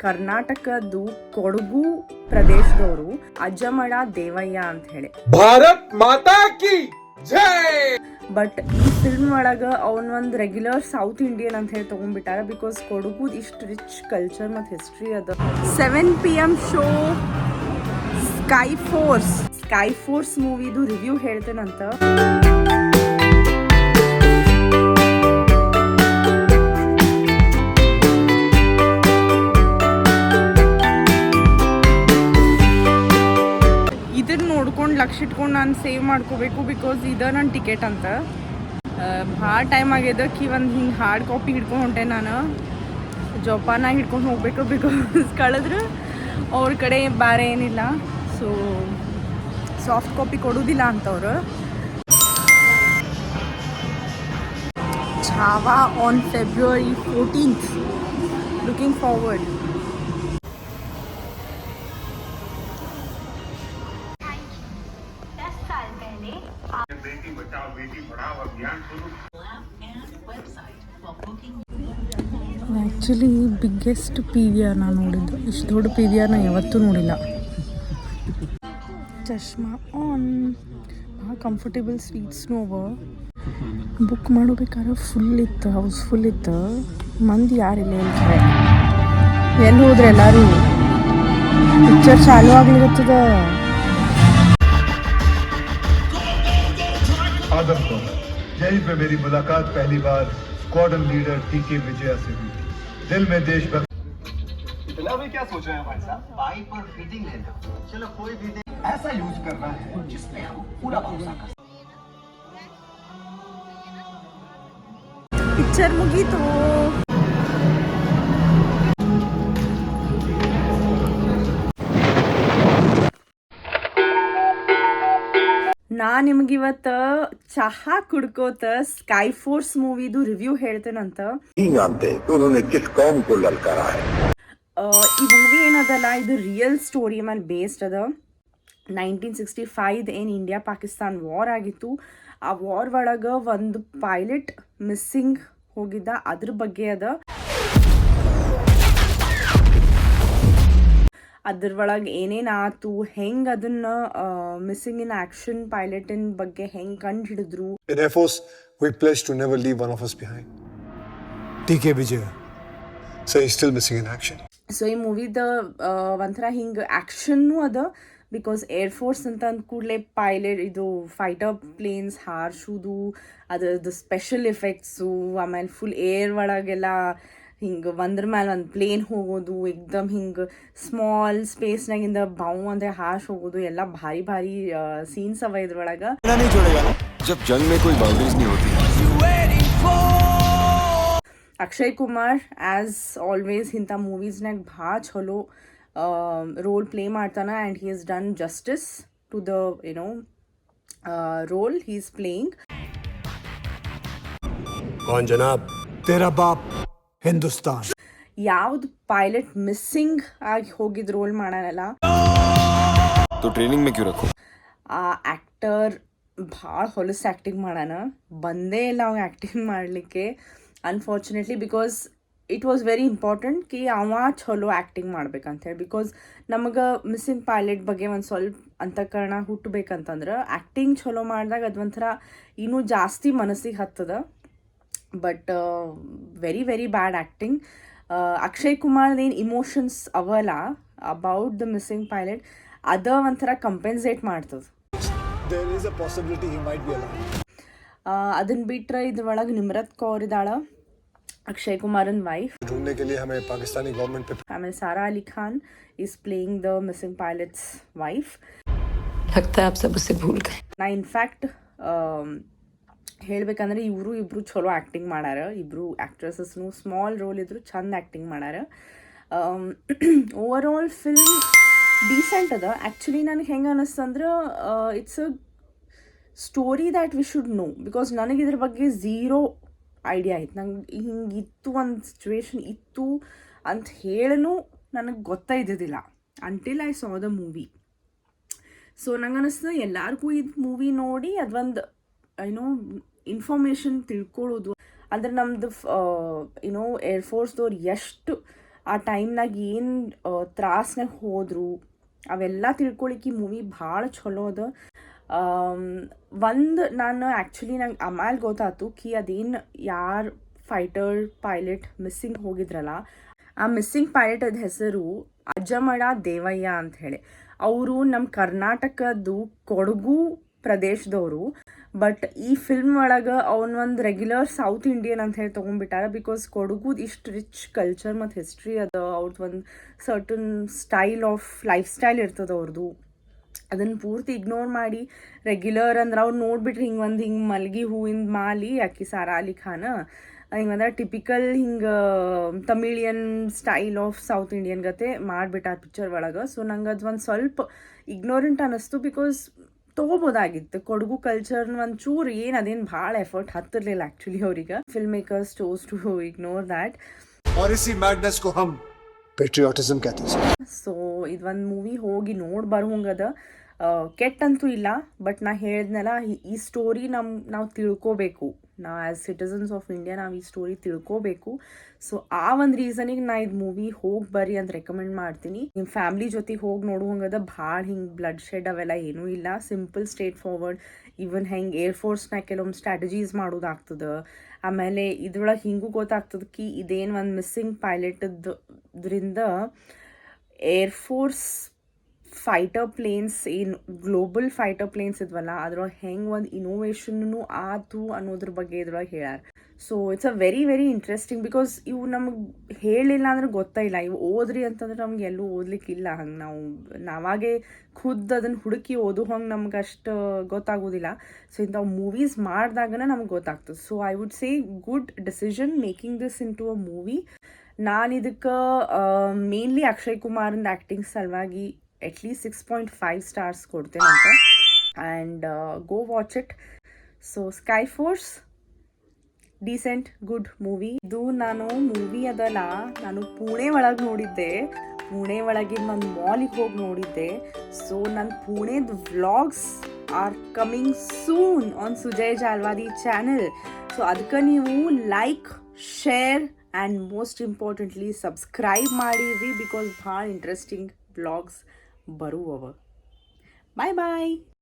ಕರ್ನಾಟಕದ್ದು ಕೊಡಗು ಪ್ರದೇಶದವರು ಅಜ್ಜಮಡ ದೇವಯ್ಯ ಅಂತ ಹೇಳಿ ಭಾರತ್ ಮಾತಾ ಕಿ ಜೈ. ಬಟ್ ಈ ಫಿಲ್ಮ್ ಒಳಗ ಅವನ್ ಒಂದು ರೆಗ್ಯುಲರ್ ಸೌತ್ ಇಂಡಿಯನ್ ಅಂತ ಹೇಳಿ ತಗೊಂಡ್ಬಿಟ್ಟಾರ. ಬಿಕಾಸ್ ಕೊಡಗು ಇಷ್ಟು ರಿಚ್ ಕಲ್ಚರ್ ಮತ್ತು ಹಿಸ್ಟ್ರಿ ಅದ. 7 PM ಶೋ ಸ್ಕೈ ಫೋರ್ಸ್ ಮೂವಿದು ರಿವ್ಯೂ ಹೇಳ್ತೇನಂತ. ನೋಡ್ಕೊಂಡು ಲಕ್ಷ ಇಟ್ಕೊಂಡು ನಾನು ಸೇವ್ ಮಾಡ್ಕೋಬೇಕು. ಬಿಕಾಸ್ ಇದು ನನ್ನ ಟಿಕೆಟ್ ಅಂತ. ಭಾಳ ಟೈಮ್ ಆಗ್ಯದಕ್ಕೆ ಒಂದು ಹಿಂಗೆ ಹಾರ್ಡ್ ಕಾಪಿ ಹಿಡ್ಕೊಂಡು ಹೊಂಟೆ. ನಾನು ಜೋಪಾನಾಗಿ ಹಿಡ್ಕೊಂಡು ಹೋಗ್ಬೇಕು. ಬಿಕಾಸ್ ಕಳೆದ್ರೆ ಅವ್ರ ಕಡೆ ಬೇರೆ ಏನಿಲ್ಲ. ಸೊ ಸಾಫ್ಟ್ ಕಾಪಿ ಕೊಡೋದಿಲ್ಲ ಅಂತವ್ರು. Chhaava on February 14th. Looking forward. Actually biggest PVR ನಾನು ನೋಡಿದ್ದು. ಇಷ್ಟು ದೊಡ್ಡ PVR ನಾನು ಯಾವತ್ತೂ ನೋಡಿಲ್ಲ. ಚಶ್ಮಾ ಆನ್. ಭಾಳ ಕಂಫರ್ಟೇಬಲ್ ಸ್ವೀಟ್ಸ್ನೂ ಅವ. ಬುಕ್ ಮಾಡಬೇಕಾದ್ರೆ ಫುಲ್ ಇತ್ತು, ಹೌಸ್ಫುಲ್ ಇತ್ತು. ಮಂದಿ ಯಾರಿಲ್ಲ ಎಲ್ಲಿ ಹೋದ್ರೆ ಎಲ್ಲರೂ. ಪಿಕ್ಚರ್ ಚಾಲು ಆಗ್ಲಿರುತ್ತದ. यहीं पे मेरी मुलाकात पहली बार स्क्वाड्रन लीडर TK विजया से हुई. दिल में देशभक्ति. इतना भी क्या सोच रहे हैं भाई साहब? पाइप और फिटिंग लेना. चलो कोई भी ऐसा यूज करना है जिसमें हम पूरा भरोसा कर. ಪಿಕ್ಚರ್ ಮುಗೀತು. ನಾ ನಿಮಗಿವತ್ತು ಚಹಾ ಕುಡ್ಕೋತ ಸ್ಕೈ ಫೋರ್ಸ್ ಮೂವಿದು ರಿವ್ಯೂ ಹೇಳ್ತೇನಂತ. ಈ ಮೂವಿ ಏನದಲ್ಲ, ಇದು ರಿಯಲ್ ಸ್ಟೋರಿ ಮೇಲೆ ಬೇಸ್ಡ್ ಅದ. 1965 ಏನು ಇಂಡಿಯಾ ಪಾಕಿಸ್ತಾನ್ ವಾರ್ ಆಗಿತ್ತು. ಆ ವಾರ್ ಒಳಗೆ ಒಂದು ಪೈಲಟ್ ಮಿಸ್ಸಿಂಗ್ ಹೋಗಿದ್ದ, ಅದ್ರ ಬಗ್ಗೆ ಅದ. ಅದ್ರೊಳಗೆ ಏನೇನು ಆತು, ಹೆಂಗೆ ಅದನ್ನ ಮಿಸ್ಸಿಂಗ್ ಇನ್ ಆಕ್ಷನ್ ಪೈಲಟಿನ ಬಗ್ಗೆ ಹೆಂಗೆ ಕಂಡು ಹಿಡಿದ್ರು. In Air Force, we pledge to never leave one of us behind. TK Vijaya. So he's still missing in action. So ಈ ಮೂವಿದ ಒಂಥರ ಹಿಂಗೆ ಆ್ಯಕ್ಷನ್ನೂ ಅದ. ಬಿಕಾಸ್ ಏರ್ಫೋರ್ಸ್ ಅಂತ ಅಂದ ಕೂಡಲೇ ಪೈಲಟ್ ಇದು ಫೈಟರ್ ಪ್ಲೇನ್ಸ್ ಹಾರಿಸೋದು, ಅದ್ರದ್ದು ಸ್ಪೆಷಲ್ ಎಫೆಕ್ಟ್ಸು, ಆಮೇಲೆ ಫುಲ್ ಏರ್ ಒಳಗೆಲ್ಲ ಹಿಂಗೆ ಒಂದ್ರ ಮೇಲೆ ಒಂದು ಪ್ಲೇನ್ ಹೋಗೋದು, ಎಕ್ದಮ್ ಹಿಂಗೆ ಸ್ಮಾಲ್ ಸ್ಪೇಸ್ನಾಗಿಂದ ಬಾವು ಅಂದರೆ ಹಾರ್ಸ್ ಹೋಗೋದು, ಎಲ್ಲ ಭಾರಿ ಭಾರಿ ಸೀನ್ಸ್ ಅವ ಇದ್ರೊಳಗೆ. ಅಕ್ಷಯ್ ಕುಮಾರ್ ಆ್ಯಸ್ ಆಲ್ವೇಸ್ ಇಂಥ ಮೂವೀಸ್ನಾಗ ಭಾಳ ಚಲೋ ರೋಲ್ ಪ್ಲೇ ಮಾಡ್ತಾನೆ. And he has done justice to the role he is playing. कौन जनाब? तेरा बाप हिंदुस्तान. ಯಾವ್ದು ಪೈಲಟ್ ಮಿಸ್ಸಿಂಗ್ ಆಗಿ ಹೋಗಿದ್ ರೋಲ್ ಮಾಡಲ್ಲ, तो ट्रेनिंग में क्यों रखो? ಆ ಆ್ಯಕ್ಟರ್ ಭಾಳ ಹೊಲಸು ಆ್ಯಕ್ಟಿಂಗ್ ಮಾಡೋಣ. ಬಂದೇ ಇಲ್ಲ ಅವಾಗ ಆ್ಯಕ್ಟಿಂಗ್ ಮಾಡಲಿಕ್ಕೆ unfortunately. Because it was very important ಕಿ ಅವ ಚಲೋ ಆ್ಯಕ್ಟಿಂಗ್ ಮಾಡ್ಬೇಕಂತೇಳಿ. ಬಿಕಾಸ್ ನಮಗೆ ಮಿಸ್ಸಿಂಗ್ ಪೈಲಟ್ ಬಗ್ಗೆ ಒಂದು ಸ್ವಲ್ಪ ಅಂತಃಕರಣ ಹುಟ್ಟಬೇಕಂತಂದ್ರೆ ಆ್ಯಕ್ಟಿಂಗ್ ಚಲೋ ಮಾಡಿದಾಗ ಅದು ಒಂಥರ ಇನ್ನೂ ಜಾಸ್ತಿ ಮನಸ್ಸಿಗೆ ಹತ್ತದ. But very very bad acting. Akshay ಕುಮಾರ್ದೇನು ಇಮೋಷನ್ಸ್ ಅವಲ್ಲ ಅಬೌಟ್ ದ ಮಿಸ್ಸಿಂಗ್ ಪೈಲಟ್, ಅದ ಒಂಥರ ಕಂಪೆನ್ಸೇಟ್ ಮಾಡ್ತದೆ. There is a possibility he might be alive. ಅದನ್ನು ಬಿಟ್ಟರೆ ಇದ್ರೊಳಗೆ ನಿಮ್ರತ್ ಕೌರ್ ಇದ್ದಾಳ, ಅಕ್ಷಯ್ ಕುಮಾರನ್ ವೈಫ್. ढूंढने के लिए हमें पाकिस्तानी गवर्नमेंट पे. ಆಮೇಲೆ Sara Ali Khan is playing the missing pilot's wife. लगता है आप सब उसे भूल गए. ನಾ ಇನ್ಫ್ಯಾಕ್ಟ್ ಹೇಳ್ಬೇಕಂದ್ರೆ ಇಬ್ಬರು ಚಲೋ ಆ್ಯಕ್ಟಿಂಗ್ ಮಾಡ್ಯಾರ. ಇಬ್ಬರು ಆ್ಯಕ್ಟ್ರೆಸಸ್ನು ಸ್ಮಾಲ್ ರೋಲ್ ಇದ್ರು ಚಂದ ಆ್ಯಕ್ಟಿಂಗ್ ಮಾಡ್ಯಾರ. ಓವರ್ ಆಲ್ ಫಿಲ್ಮ್ ಡೀಸೆಂಟ್ ಅದ. ಆ್ಯಕ್ಚುಲಿ ನನಗೆ ಹೆಂಗೆ ಅನ್ನಿಸ್ತಂದ್ರೆ it's a story that we should know. Because ನನಗೆ ಇದ್ರ ಬಗ್ಗೆ ಝೀರೋ ಐಡಿಯಾ ಆಯ್ತು. ನಂಗೆ ಹಿಂಗಿತ್ತು, ಒಂದು ಸಿಚುವೇಶನ್ ಇತ್ತು ಅಂತ ಹೇಳೂ ನನಗೆ ಗೊತ್ತಾಯ್ದಿದ್ದಿಲ್ಲ until I saw the movie. So ನಂಗೆ ಅನ್ನಿಸ್ತದೆ ಎಲ್ಲರಿಗೂ ಇದು ಮೂವಿ ನೋಡಿ ಅದೊಂದು ಇನ್ಫಾರ್ಮೇಷನ್ ತಿಳ್ಕೊಳ್ಳೋದು. ಅಂದರೆ ನಮ್ಮದು ಏರ್ಫೋರ್ಸ್ದವ್ರು ಎಷ್ಟು ಆ ಟೈಮ್ನಾಗ ಏನು ತ್ರಾಸ್ನಾಗ ಹೋದರು ಅವೆಲ್ಲ ತಿಳ್ಕೊಳಿಕ್ಕೆ ಈ ಮೂವಿ ಭಾಳ ಚಲೋ ಅದ. ಒಂದು ನಾನು ಆ್ಯಕ್ಚುಲಿ ನಂಗೆ ಆಮೇಲೆ ಗೊತ್ತಾಯ್ತು ಕಿ ಅದೇನು ಯಾರು ಫೈಟರ್ ಪೈಲಟ್ ಮಿಸ್ಸಿಂಗ್ ಹೋಗಿದ್ರಲ್ಲ, ಆ ಮಿಸ್ಸಿಂಗ್ ಪೈಲಟದ ಹೆಸರು ಅಜ್ಜಮಡ ದೇವಯ್ಯ ಅಂತ ಹೇಳಿ. ಅವರು ನಮ್ಮ ಕರ್ನಾಟಕದ್ದು ಕೊಡಗು ಪ್ರದೇಶದವರು. ಬಟ್ ಈ ಫಿಲ್ಮ್ ಒಳಗೆ ಅವನೊಂದು ರೆಗ್ಯುಲರ್ ಸೌತ್ ಇಂಡಿಯನ್ ಅಂತ ಹೇಳಿ ತೊಗೊಂಡ್ಬಿಟ್ಟಾರ. ಬಿಕಾಸ್ ಕೊಡಗುದು ಇಷ್ಟು ರಿಚ್ ಕಲ್ಚರ್ ಮತ್ತು ಹಿಸ್ಟ್ರಿ ಅದ. ಅವ್ರದ್ದು ಒಂದು certain style of life style ಇರ್ತದೆ ಅವ್ರದ್ದು. ಅದನ್ನು ಪೂರ್ತಿ ಇಗ್ನೋರ್ ಮಾಡಿ ರೆಗ್ಯುಲರ್ ಅಂದ್ರೆ ಅವ್ರು ನೋಡ್ಬಿಟ್ರೆ ಹಿಂಗೆ ಮಲ್ಗಿ ಹೂವಿನ ಮಾಲಿ ಆಕಿ ಸಾರಾ ಅಲಿ ಖಾನ್ ಹಿಂಗಂದ್ರೆ ಟಿಪಿಕಲ್ ಹಿಂಗೆ Tamilian style of south Indian ಗತೆ ಮಾಡಿಬಿಟ್ಟ ಆ ಪಿಕ್ಚರ್ ಒಳಗೆ. ಸೊ ನಂಗೆ ಅದು ಒಂದು ಸ್ವಲ್ಪ ಇಗ್ನೋರೆಂಟ್ ಅನ್ನಿಸ್ತು. ಬಿಕಾಸ್ ತೊಗೋಬೋದಾಗಿತ್ತು ಕೊಡಗು ಕಲ್ಚರ್ನ ಒಂಚೂರು ಏನು ಅದೇನು ಭಾಳ ಎಫರ್ಟ್ ಹತ್ತಿರಲಿಲ್ಲ ಆ್ಯಕ್ಚುಲಿ ಅವ್ರಿಗೆ. Film makers chose to ignore that. और इसी मैडनेस को हम पेट्रियाटिज्म कहते हैं. ಸೊ ಇದೊಂದು ಮೂವಿ ಹೋಗಿ ನೋಡಿ ಬರೋಂಗದ. ಕೆಟ್ಟಂತೂ ಇಲ್ಲ, ಬಟ್ ನಾ ಹೇಳಿದ್ನಲ್ಲ ಈ ಸ್ಟೋರಿ ನಾವು ತಿಳ್ಕೋಬೇಕು. ನಾವು ಆ್ಯಸ್ ಸಿಟಿಸನ್ಸ್ ಆಫ್ ಇಂಡಿಯಾ ನಾವು ಈ ಸ್ಟೋರಿ ತಿಳ್ಕೋಬೇಕು. ಸೊ ಆ ಒಂದು ರೀಸನಿಗೆ ನಾ ಇದು ಮೂವಿ ಹೋಗಿ ಬರ್ರಿ ಅಂತ ರೆಕಮೆಂಡ್ ಮಾಡ್ತೀನಿ. ನಿಮ್ಮ ಫ್ಯಾಮ್ಲಿ ಜೊತೆಗೆ ಹೋಗಿ ನೋಡುವಂಗದ. ಭಾಳ ಹಿಂಗೆ ಬ್ಲಡ್ ಶೆಡ್ ಅವೆಲ್ಲ ಏನೂ ಇಲ್ಲ. Simple straight forward. ಈವನ್ ಹೆಂಗೆ ಏರ್ಫೋರ್ಸ್ನಾಗ ಕೆಲವೊಂದು ಸ್ಟ್ರಾಟಜೀಸ್ ಮಾಡೋದಾಗ್ತದೆ. ಆಮೇಲೆ ಇದ್ರೊಳಗೆ ಹಿಂಗೂ ಗೊತ್ತಾಗ್ತದೆ ಕಿ ಇದೇನು ಒಂದು ಮಿಸ್ಸಿಂಗ್ ಪೈಲಟ್ದ್ರಿಂದ ಏರ್ಫೋರ್ಸ್ ಫೈಟರ್ ಪ್ಲೇನ್ಸ್ ಏನು ಗ್ಲೋಬಲ್ ಫೈಟರ್ ಪ್ಲೇನ್ಸ್ ಇದ್ವಲ್ಲ ಅದ್ರೊಳಗೆ ಹೆಂಗೆ ಒಂದು ಇನೋವೇಷನ್ನು ಆತು ಅನ್ನೋದ್ರ ಬಗ್ಗೆ ಇದ್ರೊಳಗೆ ಹೇಳ್ಯಾರ. So it's a very very interesting. Because ಇವು ನಮಗೆ ಹೇಳಿಲ್ಲ ಅಂದ್ರೆ ಗೊತ್ತಾಯಿಲ್ಲ. ಇವು ಓದ್ರಿ ಅಂತಂದ್ರೆ ನಮ್ಗೆ ಎಲ್ಲೂ ಓದ್ಲಿಕ್ಕಿಲ್ಲ. ಹಂಗೆ ನಾವಾಗೇ ಖುದ್ದು ಅದನ್ನು ಹುಡುಕಿ ಓದು ಹಂಗೆ ನಮ್ಗೆ ಅಷ್ಟು ಗೊತ್ತಾಗೋದಿಲ್ಲ. ಸೊ ಇಂಥವು ಮೂವೀಸ್ ಮಾಡಿದಾಗನೇ ನಮ್ಗೆ ಗೊತ್ತಾಗ್ತದೆ. So I would say good decision making this into a movie. ನಾನು ಇದಕ್ಕೆ ಮೇನ್ಲಿ ಅಕ್ಷಯ್ ಕುಮಾರ್ಂದು ಆ್ಯಕ್ಟಿಂಗ್ ಸಲುವಾಗಿ ಅಟ್ಲೀಸ್ಟ್ 6.5 ಸ್ಟಾರ್ಸ್ ಕೊಡ್ತೇನಂತ. And go watch it. So sky force decent good movie. ಇದು ನಾನು ಮೂವಿ ಅದಲ್ಲ, ನಾನು ಪುಣೆ ಒಳಗೆ ನೋಡಿದ್ದೆ. ಪುಣೆ ಒಳಗಿನ ಒಂದು ಮಾಲಿಗೆ ಹೋಗಿ ನೋಡಿದ್ದೆ. ಸೊ ನನ್ನ ಪುಣೆದು vlogs are coming soon on Sujay Jalwadi channel. So ಅದಕ್ಕೆ ನೀವು like, share and most importantly subscribe ಮಾಡಿರಿ. ಬಿಕಾಸ್ ಭಾಳ ಇಂಟ್ರೆಸ್ಟಿಂಗ್ ವ್ಲಾಗ್ಸ್ ಬರುವವ. ಬಾಯ್ ಬಾಯ್.